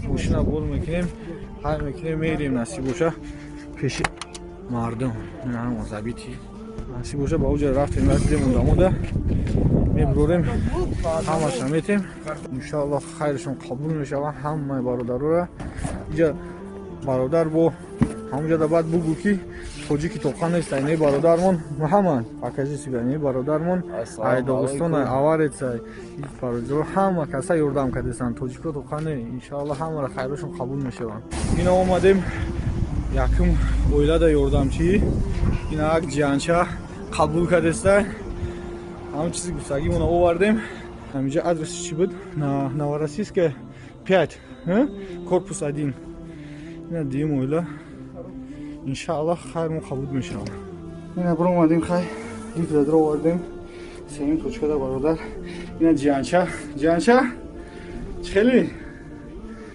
ماشینا بول میکنیم حال میکنیم میریم نصیب باشه پیش مردم این هم مذابیتی نصیب باشه با اوجه رفتیم رسیدیم اون داموده میبروریم همه شمیتیم انشاءالله خیرشون قبول میشه همه برادرو را اینجا برادر با همونجا دا باید بگو که توجیکی توقع نیست اینه برادرمون محمد اکازی سیگانی برادرمون ای داغستان آوارت برادر همه کسا یردم کردستن توجیکو توقع نه انشاءالله همه را خیرشون قبول میشه اینا اومدیم یکم اویلا دا یردم چی اینا یک جانچه قبول کردستن همون چیزی گفتگی مونو آوردیم همینجا ادرس چی بود؟ نوارسیسک 5 корпус 1 اینا دیم اویلا انشاءالله خیرمون قبول میشه اینا برو اومدیم خیلی لیف دادر آوردیم سیمین توچکه دا برادر اینا جانچه چه خیلی